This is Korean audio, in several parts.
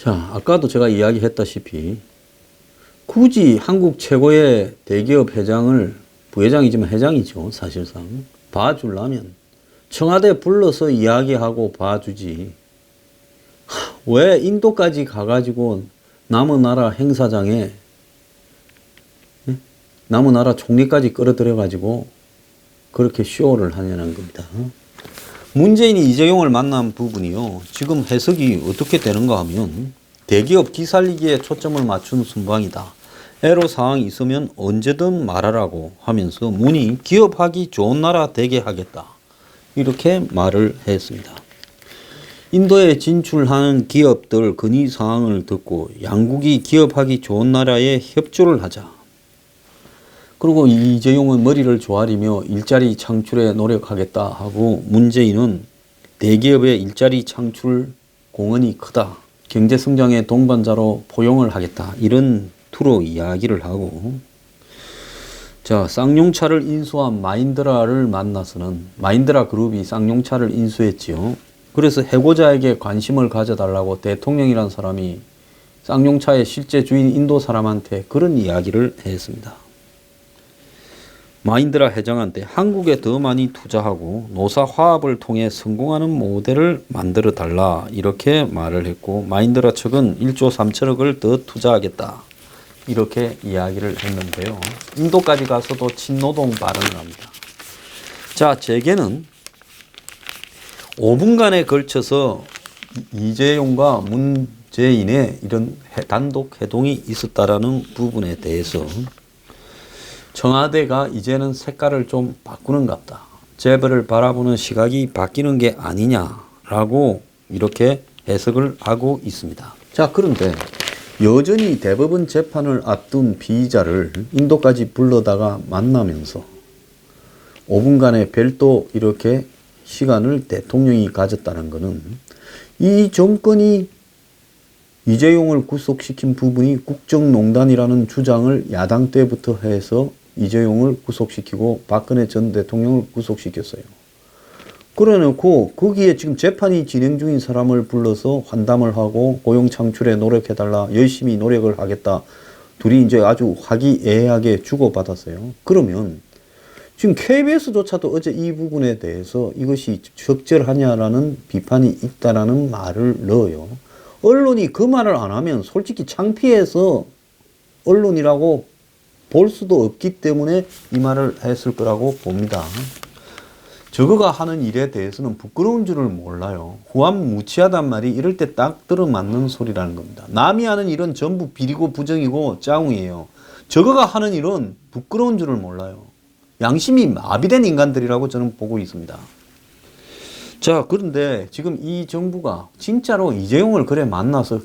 자, 아까도 제가 이야기했다시피 굳이 한국 최고의 대기업 회장을, 부회장이지만 회장이죠, 사실상 봐주려면 청와대 불러서 이야기하고 봐주지, 왜 인도까지 가가지고 남의 나라 행사장에 남의 나라 총리까지 끌어들여가지고 그렇게 쇼를 하냐는 겁니다. 문재인이 이재용을 만난 부분이요, 지금 해석이 어떻게 되는가 하면 대기업 기살리기에 초점을 맞춘 순방이다. 애로사항이 있으면 언제든 말하라고 하면서 문이 기업하기 좋은 나라 되게 하겠다, 이렇게 말을 했습니다. 인도에 진출하는 기업들 건의사항을 듣고 양국이 기업하기 좋은 나라에 협조를 하자. 그리고 이재용은 머리를 조아리며 일자리 창출에 노력하겠다 하고, 문재인은 대기업의 일자리 창출 공헌이 크다, 경제성장의 동반자로 포용을 하겠다, 이런 투로 이야기를 하고, 자, 쌍용차를 인수한 마인드라를 만나서는, 마인드라 그룹이 쌍용차를 인수했지요. 그래서 해고자에게 관심을 가져달라고 대통령이란 사람이 쌍용차의 실제 주인 인도 사람한테 그런 이야기를 했습니다. 마인드라 회장한테 한국에 더 많이 투자하고 노사 화합을 통해 성공하는 모델을 만들어 달라, 이렇게 말을 했고, 마인드라 측은 1조 3천억을 더 투자하겠다, 이렇게 이야기를 했는데요. 인도까지 가서도 친노동 발언을 합니다. 자, 재계는 5분간에 걸쳐서 이재용과 문재인의 이런 단독 회동이 있었다라는 부분에 대해서 청와대가 이제는 색깔을 좀 바꾸는 것 같다, 재벌을 바라보는 시각이 바뀌는 게 아니냐라고 이렇게 해석을 하고 있습니다. 자, 그런데 여전히 대법원 재판을 앞둔 피의자를 인도까지 불러다가 만나면서 5분간의 별도 이렇게 시간을 대통령이 가졌다는 것은 이 정권이 이재용을 구속시킨 부분이 국정농단이라는 주장을 야당 때부터 해서 이재용을 구속시키고 박근혜 전 대통령을 구속시켰어요. 그래놓고 거기에 지금 재판이 진행 중인 사람을 불러서 환담을 하고 고용 창출에 노력해달라, 열심히 노력을 하겠다, 둘이 이제 아주 화기애애하게 주고받았어요. 그러면 지금 KBS조차도 어제 이 부분에 대해서 이것이 적절하냐라는 비판이 있다라는 말을 넣어요. 언론이 그 말을 안 하면 솔직히 창피해서 언론이라고 볼 수도 없기 때문에 이 말을 했을 거라고 봅니다. 저거가 하는 일에 대해서는 부끄러운 줄을 몰라요. 후한무치하단 말이 이럴 때 딱 들어맞는 소리라는 겁니다. 남이 하는 일은 전부 비리고 부정이고 짜웅이에요. 저거가 하는 일은 부끄러운 줄을 몰라요. 양심이 마비된 인간들이라고 저는 보고 있습니다. 자, 그런데 지금 이 정부가 진짜로 이재용을 그래 만나서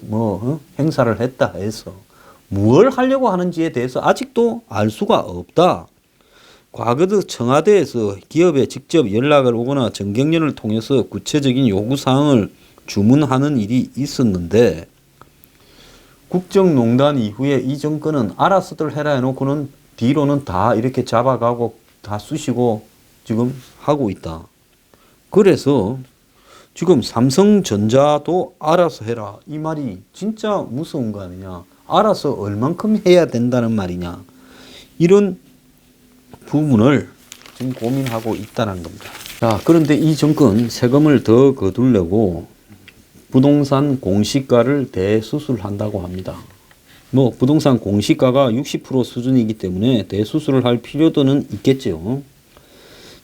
행사를 했다 해서 뭘 하려고 하는지에 대해서 아직도 알 수가 없다. 과거도 청와대에서 기업에 직접 연락을 오거나 정경련을 통해서 구체적인 요구사항을 주문하는 일이 있었는데, 국정농단 이후에 이 정권은 알아서들 해라 해놓고는 뒤로는 다 이렇게 잡아가고 다 쑤시고 지금 하고 있다. 그래서 지금 삼성전자도 알아서 해라, 이 말이 진짜 무서운 거 아니냐, 알아서 얼만큼 해야 된다는 말이냐, 이런 부분을 지금 고민하고 있다는 겁니다. 자, 그런데 이 정권 세금을 더 거두려고 부동산 공시가를 대수술한다고 합니다. 뭐 부동산 공시가가 60% 수준이기 때문에 대수술을 할 필요도는 있겠죠.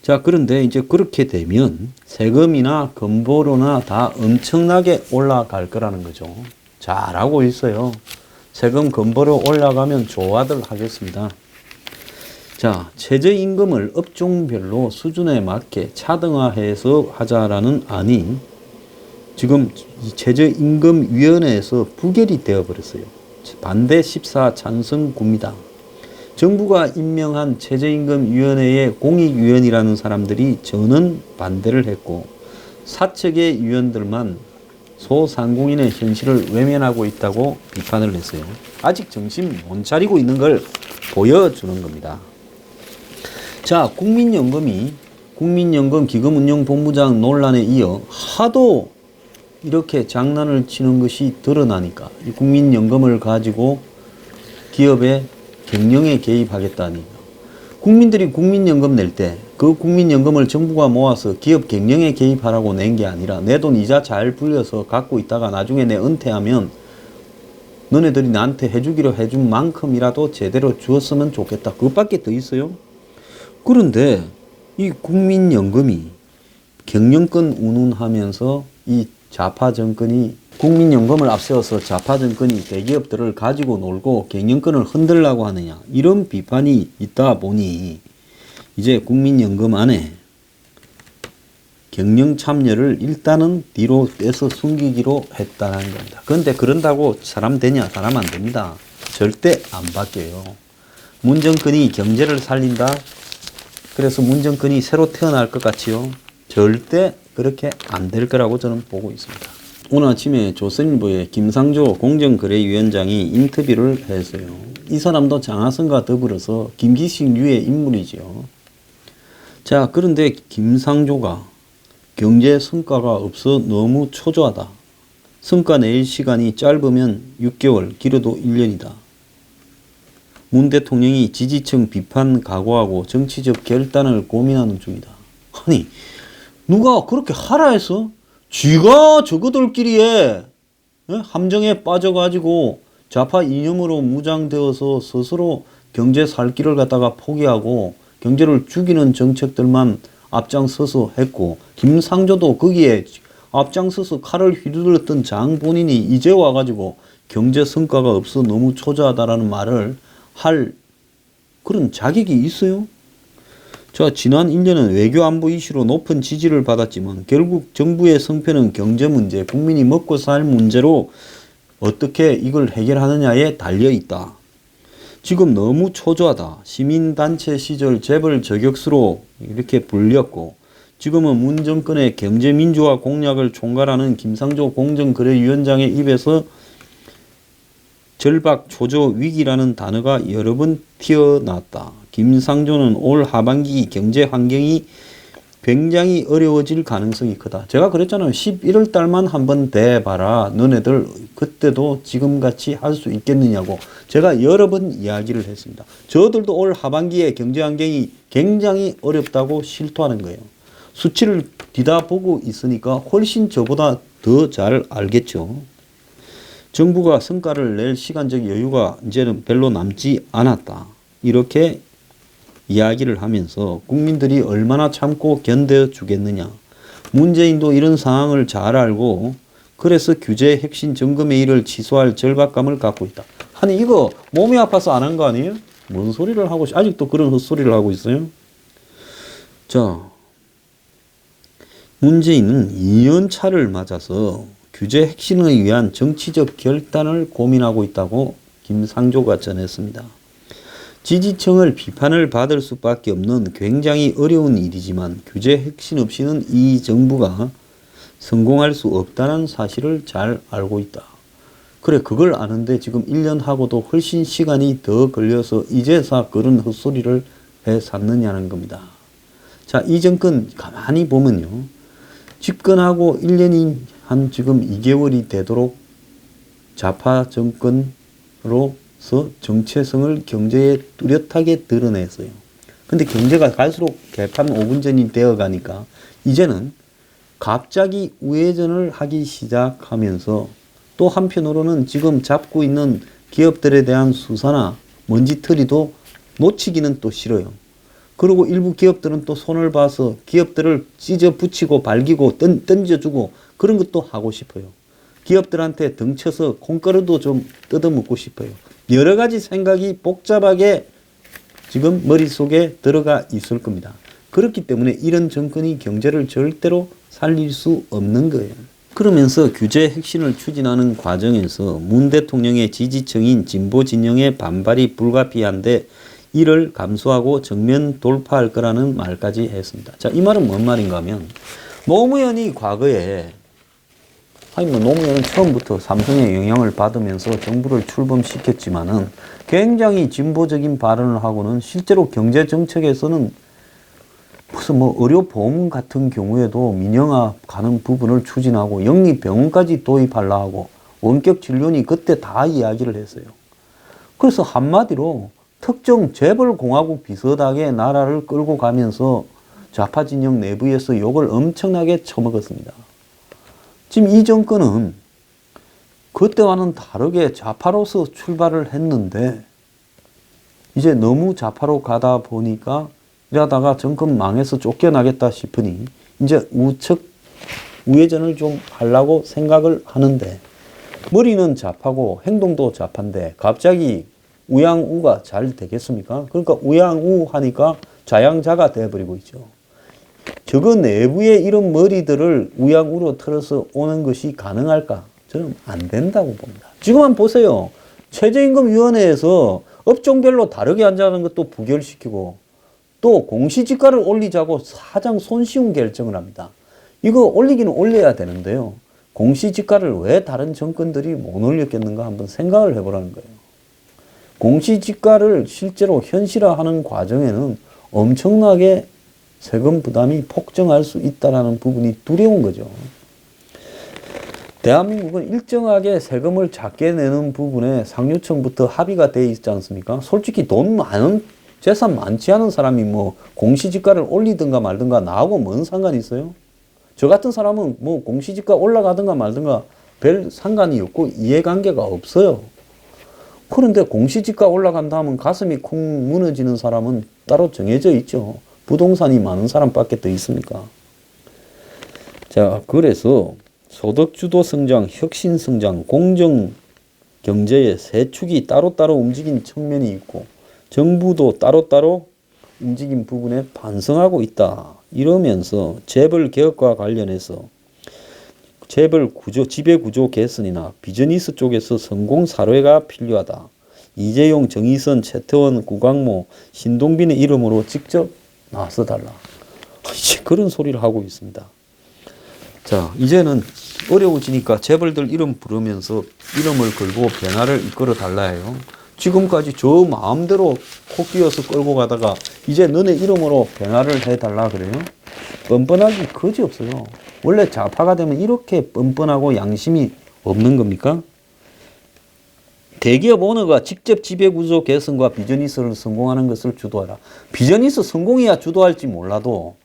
자, 그런데 이제 그렇게 되면 세금이나 건보료나 다 엄청나게 올라갈 거라는 거죠. 잘하고 있어요. 세금 건보료 올라가면 좋아들 하겠습니다. 자, 최저임금을 업종별로 수준에 맞게 차등화해서 하자라는 안이 지금 이 최저임금위원회에서 부결이 되어버렸어요. 반대 14, 찬성 9입니다. 정부가 임명한 최저임금위원회의 공익위원이라는 사람들이 저는 반대를 했고, 사측의 위원들만 소상공인의 현실을 외면하고 있다고 비판을 했어요. 아직 정신 못 차리고 있는 걸 보여주는 겁니다. 자, 국민연금 기금운용본부장 논란에 이어 하도 이렇게 장난을 치는 것이 드러나니까 이 국민연금을 가지고 기업의 경영에 개입하겠다니까. 국민들이 국민연금 낼 때 그 국민연금을 정부가 모아서 기업 경영에 개입하라고 낸 게 아니라 내 돈 이자 잘 불려서 갖고 있다가 나중에 내 은퇴하면 너네들이 나한테 해주기로 해준 만큼이라도 제대로 주었으면 좋겠다. 그것밖에 더 있어요? 그런데 이 국민연금이 경영권 운운하면서 이 좌파 정권이 국민연금을 앞세워서 좌파 정권이 대기업들을 가지고 놀고 경영권을 흔들려고 하느냐, 이런 비판이 있다 보니 이제 국민연금 안에 경영 참여를 일단은 뒤로 떼서 숨기기로 했다는 겁니다. 그런데 그런다고 사람 되냐? 사람 안 됩니다. 절대 안 바뀌어요. 문정권이 경제를 살린다? 그래서 문정권이 새로 태어날 것 같지요? 절대 그렇게 안 될 거라고 저는 보고 있습니다. 오늘 아침에 조선일보에 김상조 공정거래위원장이 인터뷰를 했어요. 이 사람도 장하성과 더불어서 김기식류의 인물이죠. 자, 그런데 김상조가 경제 성과가 없어 너무 초조하다. 성과 낼 시간이 짧으면 6개월, 길어도 1년이다. 문 대통령이 지지층 비판 각오하고 정치적 결단을 고민하는 중이다. 아니, 누가 그렇게 하라 해서 쥐가 저거들끼리에 함정에 빠져가지고 좌파 이념으로 무장되어서 스스로 경제 살 길을 갖다가 포기하고 경제를 죽이는 정책들만 앞장서서 했고, 김상조도 거기에 앞장서서 칼을 휘둘렀던 장 본인이 이제 와가지고 경제 성과가 없어 너무 초조하다라는 말을 할 그런 자격이 있어요? 자, 지난 1년은 외교 안보 이슈로 높은 지지를 받았지만 결국 정부의 성패는 경제 문제, 국민이 먹고 살 문제로 어떻게 이걸 해결하느냐에 달려 있다. 지금 너무 초조하다. 시민단체 시절 재벌 저격수로 이렇게 불렸고, 지금은 문 정권의 경제민주화 공약을 총괄하는 김상조 공정거래위원장의 입에서 절박, 초조, 위기라는 단어가 여러 번 튀어나왔다. 김상조는 올 하반기 경제 환경이 굉장히 어려워질 가능성이 크다. 제가 그랬잖아요. 11월 달만 한번 대봐라. 너네들 그때도 지금같이 할 수 있겠느냐고 제가 여러 번 이야기를 했습니다. 저들도 올 하반기에 경제 환경이 굉장히 어렵다고 실토하는 거예요. 수치를 뒤다보고 있으니까 훨씬 저보다 더 잘 알겠죠. 정부가 성과를 낼 시간적 여유가 이제는 별로 남지 않았다. 이렇게 이야기를 하면서 국민들이 얼마나 참고 견뎌 주겠느냐. 문재인도 이런 상황을 잘 알고 그래서 규제 핵심 점검회의를 취소할 절박감을 갖고 있다. 아니 이거 몸이 아파서 안 한 거 아니에요? 뭔 소리를 하고 아직도 그런 헛소리를 하고 있어요? 자, 문재인은 2년 차를 맞아서 규제 핵심을 위한 정치적 결단을 고민하고 있다고 김상조가 전했습니다. 지지층을 비판을 받을 수밖에 없는 굉장히 어려운 일이지만 규제 핵심 없이는 이 정부가 성공할 수 없다는 사실을 잘 알고 있다. 그래, 그걸 아는데 지금 1년 하고도 훨씬 시간이 더 걸려서 이제서 그런 헛소리를 해 샀느냐는 겁니다. 자, 이 정권 가만히 보면요. 집권하고 1년이 한 지금 2개월이 되도록 좌파 정권으로서 정체성을 경제에 뚜렷하게 드러냈어요. 근데 경제가 갈수록 개판 5분 전이 되어 가니까 이제는 갑자기 우회전을 하기 시작하면서 또 한편으로는 지금 잡고 있는 기업들에 대한 수사나 먼지털이도 놓치기는 또 싫어요. 그리고 일부 기업들은 또 손을 봐서 기업들을 찢어 붙이고 발기고 던져주고 그런 것도 하고 싶어요. 기업들한테 등쳐서 콩가루도 좀 뜯어먹고 싶어요. 여러 가지 생각이 복잡하게 지금 머릿속에 들어가 있을 겁니다. 그렇기 때문에 이런 정권이 경제를 절대로 살릴 수 없는 거예요. 그러면서 규제 핵심을 추진하는 과정에서 문 대통령의 지지층인 진보 진영의 반발이 불가피한데 이를 감수하고 정면 돌파할 거라는 말까지 했습니다. 자, 이 말은 뭔 말인가 하면 노무현이 과거에 노무현은 처음부터 삼성의 영향을 받으면서 정부를 출범시켰지만은 굉장히 진보적인 발언을 하고는 실제로 경제 정책에서는 그래서 뭐 의료보험 같은 경우에도 민영화 가는 부분을 추진하고 영리병원까지 도입하려 하고 원격 진료니 그때 다 이야기를 했어요. 그래서 한마디로 특정 재벌공화국 비슷하게 나라를 끌고 가면서 좌파 진영 내부에서 욕을 엄청나게 처먹었습니다. 지금 이 정권은 그때와는 다르게 좌파로서 출발을 했는데 이제 너무 좌파로 가다 보니까 이러다가 정권 망해서 쫓겨나겠다 싶으니 이제 우회전을 좀 하려고 생각을 하는데 머리는 좌파고 행동도 좌파인데 갑자기 우양우가 잘 되겠습니까? 그러니까 우양우 하니까 좌양자가 되어버리고 있죠. 저거 내부에 이런 머리들을 우양우로 틀어서 오는 것이 가능할까? 저는 안 된다고 봅니다. 지금 보세요. 최저임금위원회에서 업종별로 다르게 앉아가는 것도 부결시키고 또 공시지가를 올리자고 사장 손쉬운 결정을 합니다. 이거 올리기는 올려야 되는데요. 공시지가를 왜 다른 정권들이 못 올렸겠는가 한번 생각을 해보라는 거예요. 공시지가를 실제로 현실화하는 과정에는 엄청나게 세금 부담이 폭증할 수 있다는 부분이 두려운 거죠. 대한민국은 일정하게 세금을 작게 내는 부분에 상류층부터 합의가 돼 있지 않습니까? 솔직히 돈 많은 재산 많지 않은 사람이 뭐 공시지가를 올리든가 말든가 나하고 뭔 상관이 있어요? 저 같은 사람은 뭐 공시지가 올라가든가 말든가 별 상관이 없고 이해관계가 없어요. 그런데 공시지가 올라간다 하면 가슴이 콩 무너지는 사람은 따로 정해져 있죠. 부동산이 많은 사람밖에 더 있습니까? 자, 그래서 소득주도 성장, 혁신 성장, 공정 경제의 세 축이 따로따로 움직인 측면이 있고 정부도 따로따로 움직인 부분에 반성하고 있다. 이러면서 재벌 개혁과 관련해서 재벌 구조, 지배 구조 개선이나 비즈니스 쪽에서 성공 사례가 필요하다. 이재용, 정의선, 최태원, 구광모, 신동빈의 이름으로 직접 나서 달라. 그런 소리를 하고 있습니다. 자, 이제는 어려워지니까 재벌들 이름 부르면서 이름을 걸고 변화를 이끌어 달라 해요. 지금까지 저 마음대로 코 끼어서 끌고 가다가 이제 너네 이름으로 변화를 해달라 그래요? 뻔뻔하기 거지없어요. 원래 좌파가 되면 이렇게 뻔뻔하고 양심이 없는 겁니까? 대기업 오너가 직접 지배구조 개선과 비즈니스를 성공하는 것을 주도하라. 비즈니스 성공이야 주도할지 몰라도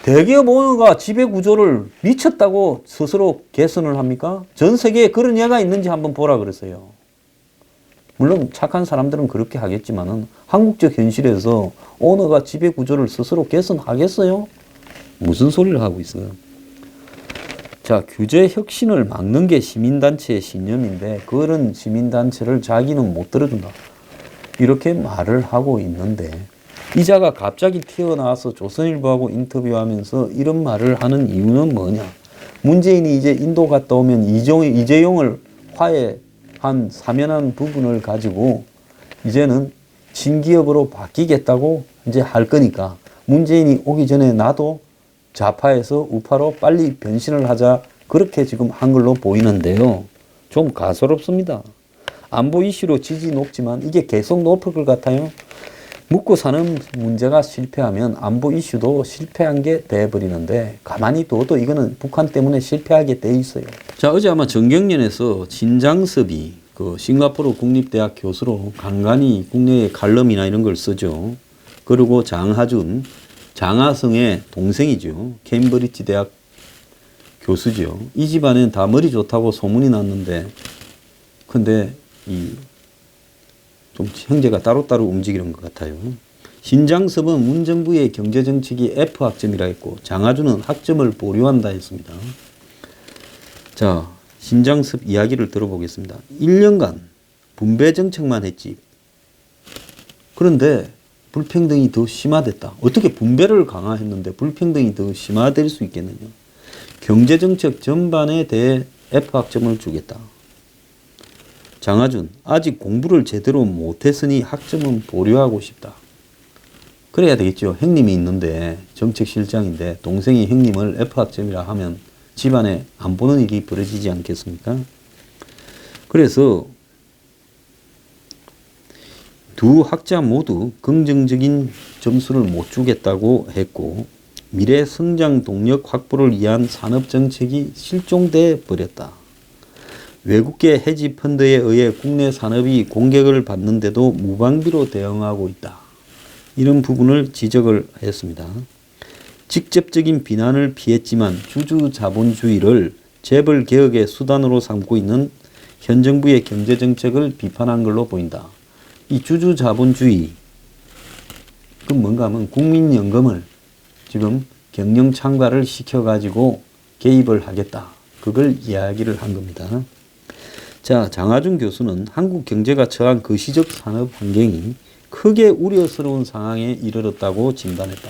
대기업 오너가 지배구조를 미쳤다고 스스로 개선을 합니까? 전 세계에 그런 예가 있는지 한번 보라 그랬어요. 물론 착한 사람들은 그렇게 하겠지만은 한국적 현실에서 오너가 지배구조를 스스로 개선하겠어요? 무슨 소리를 하고 있어요? 자, 규제 혁신을 막는 게 시민단체의 신념인데 그런 시민단체를 자기는 못 들어준다. 이렇게 말을 하고 있는데 이자가 갑자기 튀어나와서 조선일보하고 인터뷰하면서 이런 말을 하는 이유는 뭐냐? 문재인이 이제 인도 갔다 오면 이재용을 화해한 사면한 부분을 가지고 이제는 친기업으로 바뀌겠다고 이제 할 거니까 문재인이 오기 전에 나도 좌파에서 우파로 빨리 변신을 하자 그렇게 지금 한 걸로 보이는데요. 좀 가소롭습니다. 안보 이슈로 지지 높지만 이게 계속 높을 것 같아요. 묻고 사는 문제가 실패하면 안보 이슈도 실패한 게 돼버리는데 가만히 둬도 이거는 북한 때문에 실패하게 돼 있어요. 자, 어제 아마 정경련에서 진장섭이 그 싱가포르 국립대학 교수로 간간히 국내의 칼럼이나 이런 걸 쓰죠. 그리고 장하준, 장하성의 동생이죠. 케임브리지 대학 교수죠. 이 집안은 다 머리 좋다고 소문이 났는데 근데 좀 형제가 따로따로 움직이는 것 같아요. 신장섭은 문정부의 경제정책이 F학점이라 했고 장하준은 학점을 보류한다 했습니다. 자, 신장섭 이야기를 들어보겠습니다. 1년간 분배정책만 했지. 그런데 불평등이 더 심화됐다. 어떻게 분배를 강화했는데 불평등이 더 심화될 수 있겠느냐. 경제정책 전반에 대해 F학점을 주겠다. 장하준, 아직 공부를 제대로 못했으니 학점은 보류하고 싶다. 그래야 되겠죠. 형님이 있는데 정책실장인데 동생이 형님을 F학점이라 하면 집안에 안 보는 일이 벌어지지 않겠습니까? 그래서 두 학자 모두 긍정적인 점수를 못 주겠다고 했고 미래 성장 동력 확보를 위한 산업 정책이 실종돼 버렸다. 외국계 헤지 펀드에 의해 국내 산업이 공격을 받는데도 무방비로 대응하고 있다. 이런 부분을 지적을 했습니다. 직접적인 비난을 피했지만 주주 자본주의를 재벌 개혁의 수단으로 삼고 있는 현 정부의 경제 정책을 비판한 걸로 보인다. 이 주주 자본주의 그 뭔가 하면 국민연금을 지금 경영 창달을 시켜가지고 개입을 하겠다. 그걸 이야기를 한 겁니다. 자, 장하준 교수는 한국 경제가 처한 그 시적 산업 환경이 크게 우려스러운 상황에 이르렀다고 진단했다.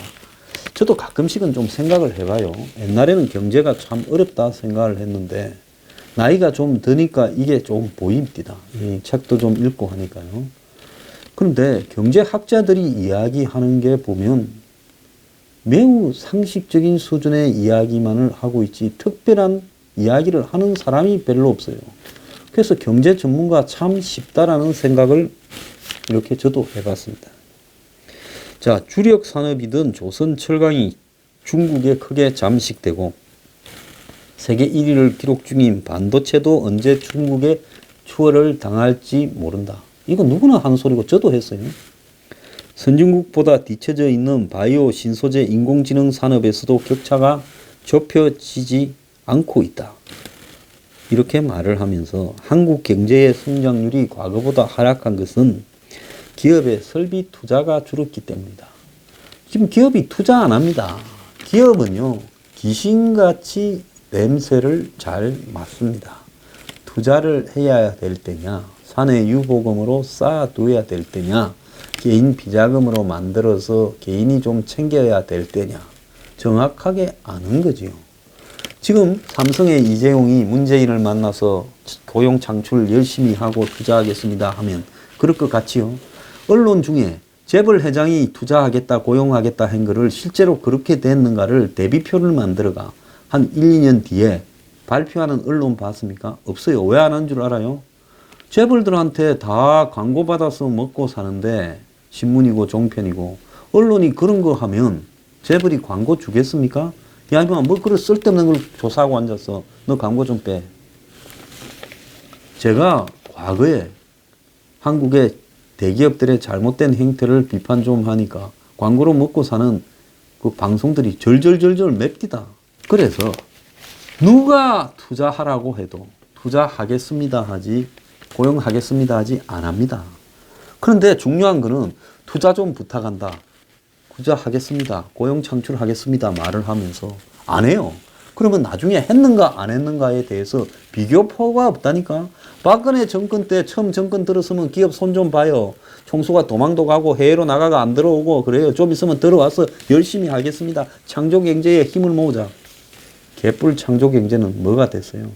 저도 가끔씩은 좀 생각을 해봐요. 옛날에는 경제가 참 어렵다 생각을 했는데 나이가 좀 드니까 이게 좀 보입니다. 이 책도 좀 읽고 하니까요. 그런데 경제학자들이 이야기하는 게 보면 매우 상식적인 수준의 이야기만을 하고 있지 특별한 이야기를 하는 사람이 별로 없어요. 그래서 경제 전문가 참 쉽다라는 생각을 이렇게 저도 해봤습니다. 자, 주력 산업이던 조선 철강이 중국에 크게 잠식되고 세계 1위를 기록 중인 반도체도 언제 중국의 추월을 당할지 모른다. 이거 누구나 한 소리고 저도 했어요. 선진국보다 뒤처져 있는 바이오, 신소재, 인공지능 산업에서도 격차가 좁혀지지 않고 있다. 이렇게 말을 하면서 한국 경제의 성장률이 과거보다 하락한 것은 기업의 설비 투자가 줄었기 때문이다. 지금 기업이 투자 안 합니다. 기업은요, 귀신같이 냄새를 잘 맡습니다. 투자를 해야 될 때냐, 사내 유보금으로 쌓아둬야 될 때냐, 개인 비자금으로 만들어서 개인이 좀 챙겨야 될 때냐, 정확하게 아는 거지요. 지금 삼성의 이재용이 문재인을 만나서 고용 창출 열심히 하고 투자하겠습니다 하면 그럴 것 같지요. 언론 중에 재벌 회장이 투자하겠다, 고용하겠다 한 거를 실제로 그렇게 됐는가를 대비표를 만들어가 한 1, 2년 뒤에 발표하는 언론 봤습니까? 없어요. 왜 안 한 줄 알아요? 재벌들한테 다 광고 받아서 먹고 사는데 신문이고 종편이고 언론이 그런 거 하면 재벌이 광고 주겠습니까? 야, 뭐 그런 쓸데없는 걸 조사하고 앉아서 너 광고 좀 빼. 제가 과거에 한국의 대기업들의 잘못된 행태를 비판 좀 하니까 광고로 먹고 사는 그 방송들이 절절절절 맵디다. 그래서 누가 투자하라고 해도 투자하겠습니다 하지 고용하겠습니다 하지 안 합니다. 그런데 중요한 거는 투자 좀 부탁한다. 투자하겠습니다. 고용 창출하겠습니다. 말을 하면서 안 해요. 그러면 나중에 했는가 안 했는가에 대해서 비교표가 없다니까. 박근혜 정권 때 처음 정권 들었으면 기업 손 좀 봐요. 총수가 도망도 가고 해외로 나가가 안 들어오고 그래요. 좀 있으면 들어와서 열심히 하겠습니다. 창조경제에 힘을 모으자. 개뿔 창조경제는 뭐가 됐어요?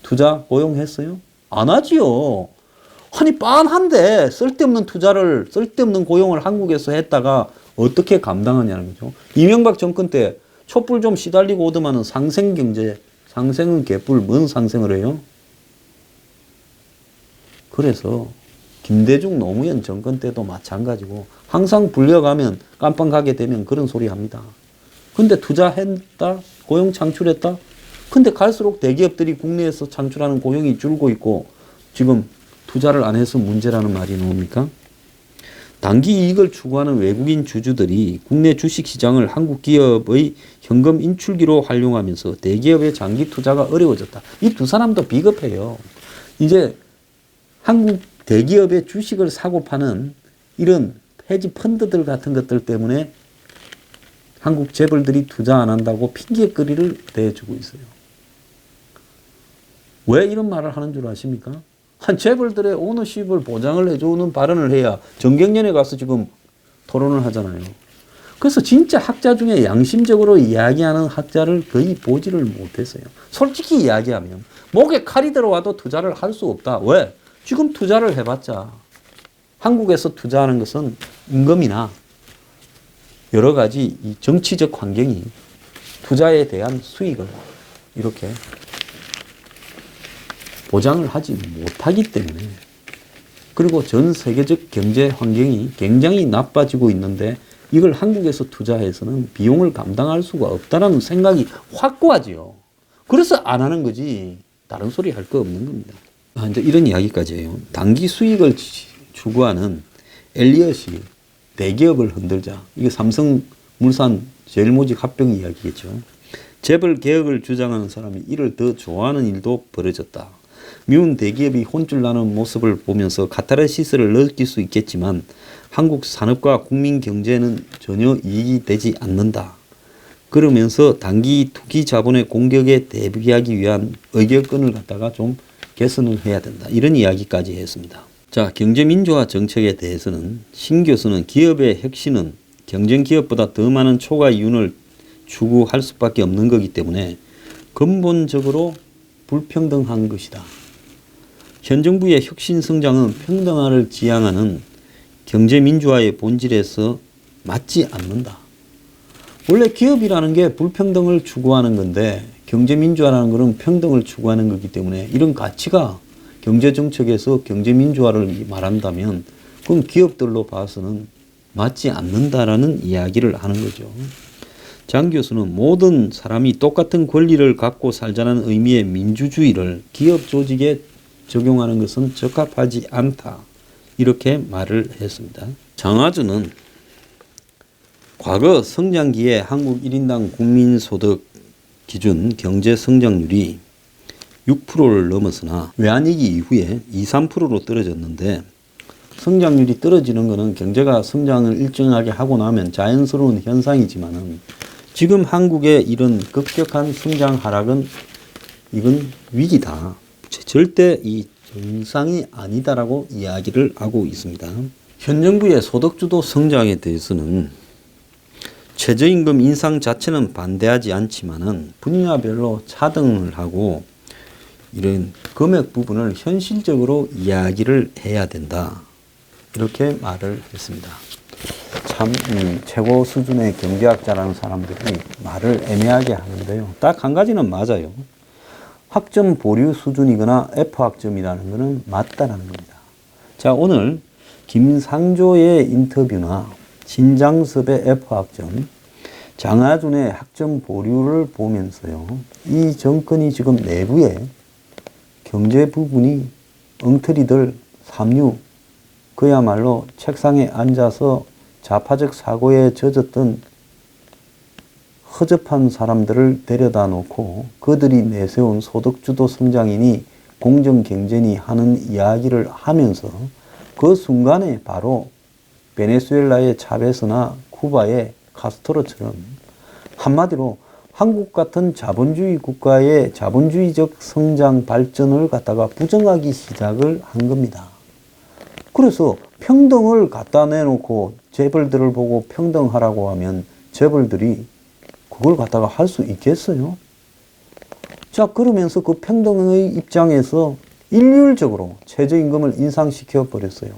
투자 고용했어요? 안 하지요. 아니 빤한데 쓸데없는 투자를 쓸데없는 고용을 한국에서 했다가 어떻게 감당하냐는 거죠. 이명박 정권 때 촛불 좀 시달리고 오더만은 상생경제, 상생은 개뿔, 뭔 상생을 해요? 그래서 김대중 노무현 정권 때도 마찬가지고 항상 불려가면 깜빵 가게 되면 그런 소리 합니다. 근데 투자했다? 고용 창출했다? 근데 갈수록 대기업들이 국내에서 창출하는 고용이 줄고 있고 지금 투자를 안 해서 문제라는 말이 나옵니까? 단기 이익을 추구하는 외국인 주주들이 국내 주식시장을 한국 기업의 현금 인출기로 활용하면서 대기업의 장기 투자가 어려워졌다. 이 두 사람도 비겁해요. 이제 한국 대기업의 주식을 사고 파는 이런 헤지 펀드들 같은 것들 때문에 한국 재벌들이 투자 안 한다고 핑계거리를 대주고 있어요. 왜 이런 말을 하는 줄 아십니까? 한 재벌들의 오너십을 보장을 해주는 발언을 해야 정경련에 가서 지금 토론을 하잖아요. 그래서 진짜 학자 중에 양심적으로 이야기하는 학자를 거의 보지를 못했어요. 솔직히 이야기하면 목에 칼이 들어와도 투자를 할 수 없다. 왜? 지금 투자를 해봤자 한국에서 투자하는 것은 임금이나 여러 가지 이 정치적 환경이 투자에 대한 수익을 이렇게 보장을 하지 못하기 때문에 그리고 전 세계적 경제 환경이 굉장히 나빠지고 있는데 이걸 한국에서 투자해서는 비용을 감당할 수가 없다라는 생각이 확고하지요. 그래서 안 하는 거지 다른 소리 할 거 없는 겁니다. 이제 이런 이야기까지 해요. 단기 수익을 추구하는 엘리엇이 대기업을 흔들자. 이게 삼성물산 제일모직 합병 이야기겠죠. 재벌 개혁을 주장하는 사람이 이를 더 좋아하는 일도 벌어졌다. 미운 대기업이 혼쭐 나는 모습을 보면서 카타르시스를 느낄 수 있겠지만 한국 산업과 국민 경제는 전혀 이익이 되지 않는다. 그러면서 단기 투기 자본의 공격에 대비하기 위한 의결권을 갖다가 좀 개선을 해야 된다. 이런 이야기까지 했습니다. 자, 경제민주화 정책에 대해서는 신 교수는 기업의 혁신은 경쟁기업보다 더 많은 초과 이윤을 추구할 수밖에 없는 거기 때문에 근본적으로 불평등한 것이다. 현 정부의 혁신 성장은 평등화를 지향하는 경제민주화의 본질에서 맞지 않는다. 원래 기업이라는 게 불평등을 추구하는 건데 경제민주화라는 것은 평등을 추구하는 거기 때문에 이런 가치가 경제정책에서 경제민주화를 말한다면 그건 기업들로 봐서는 맞지 않는다라는 이야기를 하는 거죠. 장 교수는 모든 사람이 똑같은 권리를 갖고 살자는 의미의 민주주의를 기업 조직에 적용하는 것은 적합하지 않다. 이렇게 말을 했습니다. 장하준은 과거 성장기에 한국 1인당 국민소득 기준 경제 성장률이 6%를 넘었으나 외환위기 이후에 2, 3%로 떨어졌는데 성장률이 떨어지는 것은 경제가 성장을 일정하게 하고 나면 자연스러운 현상이지만은 지금 한국의 이런 급격한 성장 하락은 이건 위기다. 절대 이 정상이 아니다라고 이야기를 하고 있습니다. 현 정부의 소득주도 성장에 대해서는 최저임금 인상 자체는 반대하지 않지만은 분야별로 차등을 하고 이런 금액 부분을 현실적으로 이야기를 해야 된다. 이렇게 말을 했습니다. 참 최고 수준의 경제학자라는 사람들이 말을 애매하게 하는데요. 딱 한 가지는 맞아요. 학점 보류 수준이거나 F학점이라는 것은 맞다라는 겁니다. 자, 오늘 김상조의 인터뷰나 신장섭의 F학점, 장하준의 학점 보류를 보면서요. 이 정권이 지금 내부에 경제 부분이 엉터리들 삼류 그야말로 책상에 앉아서 좌파적 사고에 젖었던 허접한 사람들을 데려다 놓고 그들이 내세운 소득주도 성장이니 공정경제니 하는 이야기를 하면서 그 순간에 바로 베네수엘라의 차베스나 쿠바의 카스트로처럼 한마디로 한국 같은 자본주의 국가의 자본주의적 성장 발전을 갖다가 부정하기 시작을 한 겁니다. 그래서 평등을 갖다 내놓고 재벌들을 보고 평등하라고 하면 재벌들이 그걸 갖다가 할 수 있겠어요? 자, 그러면서 그 평등의 입장에서 일률적으로 최저임금을 인상시켜 버렸어요.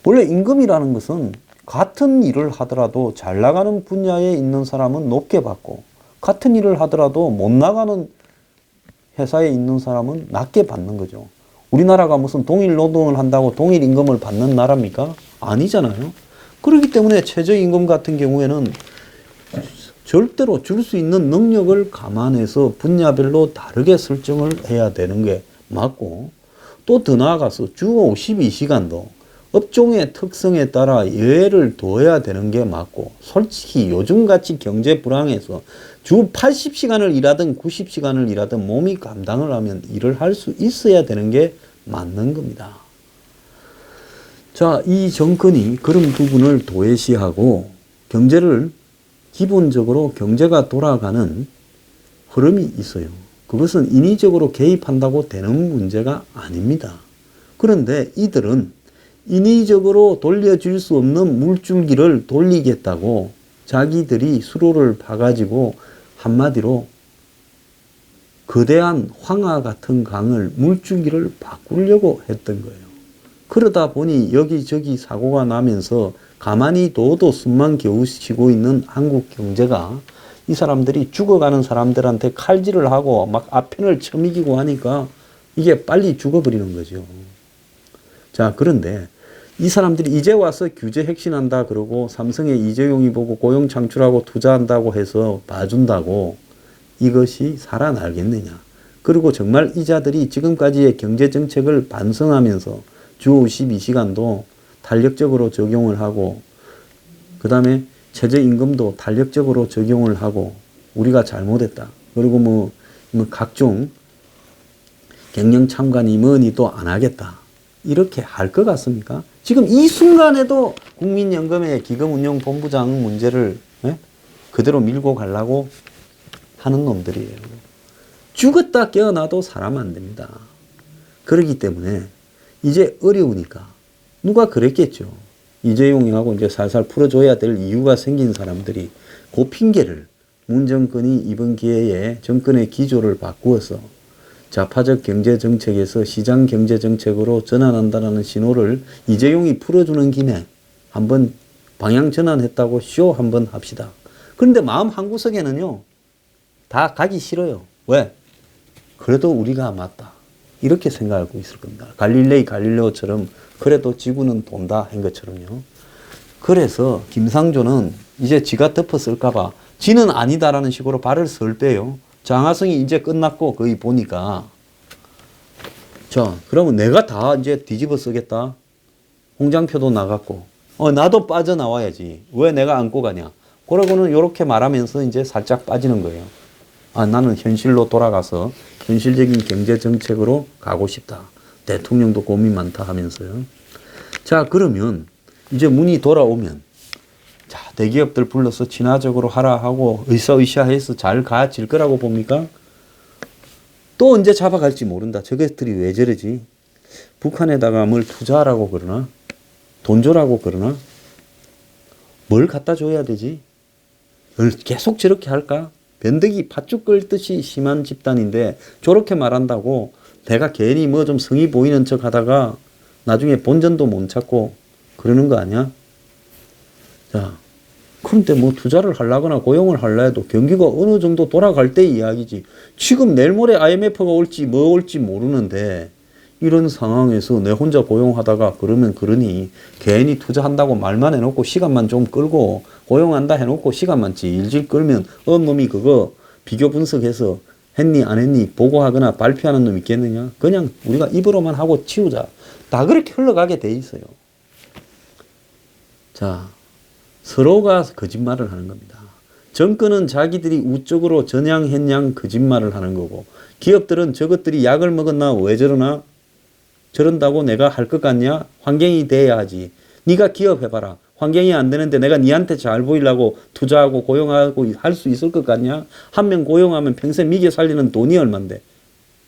원래 임금이라는 것은 같은 일을 하더라도 잘 나가는 분야에 있는 사람은 높게 받고 같은 일을 하더라도 못 나가는 회사에 있는 사람은 낮게 받는 거죠. 우리나라가 무슨 동일 노동을 한다고 동일 임금을 받는 나라입니까? 아니잖아요. 그렇기 때문에 최저임금 같은 경우에는 절대로 줄 수 있는 능력을 감안해서 분야별로 다르게 설정을 해야 되는 게 맞고 또 더 나아가서 주 52시간도 업종의 특성에 따라 예외를 둬야 되는 게 맞고 솔직히 요즘같이 경제 불황에서 주 80시간을 일하든 90시간을 일하든 몸이 감당을 하면 일을 할 수 있어야 되는 게 맞는 겁니다. 자, 이 정권이 그런 부분을 도외시하고 경제를 기본적으로 경제가 돌아가는 흐름이 있어요. 그것은 인위적으로 개입한다고 되는 문제가 아닙니다. 그런데 이들은 인위적으로 돌려줄 수 없는 물줄기를 돌리겠다고 자기들이 수로를 파가지고 한마디로 거대한 황하 같은 강을 물줄기를 바꾸려고 했던 거예요. 그러다 보니 여기저기 사고가 나면서 가만히 둬도 숨만 겨우 쉬고 있는 한국 경제가 이 사람들이 죽어가는 사람들한테 칼질을 하고 막 아편을 쳐미기고 하니까 이게 빨리 죽어버리는 거죠. 자, 그런데 이 사람들이 이제 와서 규제 혁신한다 그러고 삼성의 이재용이 보고 고용 창출하고 투자한다고 해서 봐준다고 이것이 살아나겠느냐. 그리고 정말 이자들이 지금까지의 경제정책을 반성하면서 주 52시간도 탄력적으로 적용을 하고 그 다음에 최저임금도 탄력적으로 적용을 하고 우리가 잘못했다. 그리고 뭐 각종 경영 참관이 뭐니 또 안 하겠다. 이렇게 할 것 같습니까? 지금 이 순간에도 국민연금의 기금운용본부장 문제를 그대로 밀고 가려고 하는 놈들이에요. 죽었다 깨어나도 사람 안 됩니다. 그렇기 때문에 이제 어려우니까 누가 그랬겠죠. 이재용이하고 이제 살살 풀어줘야 될 이유가 생긴 사람들이 그 핑계를 문 정권이 이번 기회에 정권의 기조를 바꾸어서 좌파적 경제정책에서 시장경제정책으로 전환한다는 신호를 이재용이 풀어주는 김에 한번 방향 전환했다고 쇼 한번 합시다. 그런데 마음 한구석에는요. 다 가기 싫어요. 왜? 그래도 우리가 맞다. 이렇게 생각하고 있을 겁니다. 갈릴레오처럼 그래도 지구는 돈다 한 것처럼요. 그래서 김상조는 이제 지가 덮어 쓸까봐 지는 아니다라는 식으로 발을 설 빼요. 장하성이 이제 끝났고 거의 보니까 자 그러면 내가 다 이제 뒤집어 쓰겠다. 홍장표도 나갔고 나도 빠져나와야지. 왜 내가 안고 가냐. 그러고는 이렇게 말하면서 이제 살짝 빠지는 거예요. 나는 현실로 돌아가서 현실적인 경제정책으로 가고 싶다. 대통령도 고민 많다 하면서요. 자 그러면 이제 문이 돌아오면 자 대기업들 불러서 친화적으로 하라 하고 으쌰으쌰해서 잘 가질 거라고 봅니까? 또 언제 잡아갈지 모른다. 저것들이 왜 저러지? 북한에다가 뭘 투자하라고 그러나? 돈 줘라고 그러나? 뭘 갖다 줘야 되지? 계속 저렇게 할까? 변덕이 팥죽 끓듯이 심한 집단인데 저렇게 말한다고 내가 괜히 뭐 좀 성의 보이는 척 하다가 나중에 본전도 못 찾고 그러는 거 아니야? 자, 그런데 뭐 투자를 하려거나 고용을 하려 해도 경기가 어느 정도 돌아갈 때 이야기지. 지금 내일 모레 IMF가 올지 뭐 올지 모르는데 이런 상황에서 내 혼자 고용하다가 그러면 그러니 괜히 투자한다고 말만 해놓고 시간만 좀 끌고 고용한다 해놓고 시간만 질질 끌면 놈이 그거 비교 분석해서 했니 안 했니 보고하거나 발표하는 놈 있겠느냐. 그냥 우리가 입으로만 하고 치우자. 다 그렇게 흘러가게 돼 있어요. 자, 서로가 거짓말을 하는 겁니다. 정권은 자기들이 우적으로 전향했냥 거짓말을 하는 거고 기업들은 저것들이 약을 먹었나 왜 저러나 저런다고 내가 할 것 같냐? 환경이 돼야 하지. 네가 기업해봐라. 환경이 안 되는데 내가 니한테 잘 보이려고 투자하고 고용하고 할 수 있을 것 같냐? 한 명 고용하면 평생 미개 살리는 돈이 얼만데.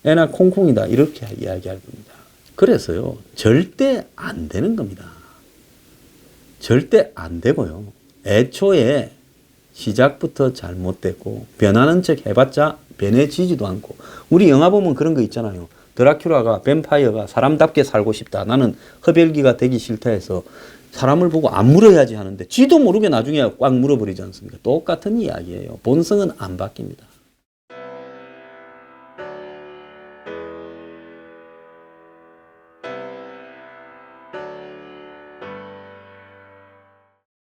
애나 콩콩이다. 이렇게 이야기할 겁니다. 그래서요. 절대 안 되는 겁니다. 절대 안 되고요. 애초에 시작부터 잘못됐고 변하는 척 해봤자 변해지지도 않고 우리 영화 보면 그런 거 있잖아요. 드라큘라가 뱀파이어가 사람답게 살고 싶다. 나는 흡혈귀가 되기 싫다 해서 사람을 보고 안 물어야지 하는데 지도 모르게 나중에 꽉 물어버리지 않습니까? 똑같은 이야기예요. 본성은 안 바뀝니다.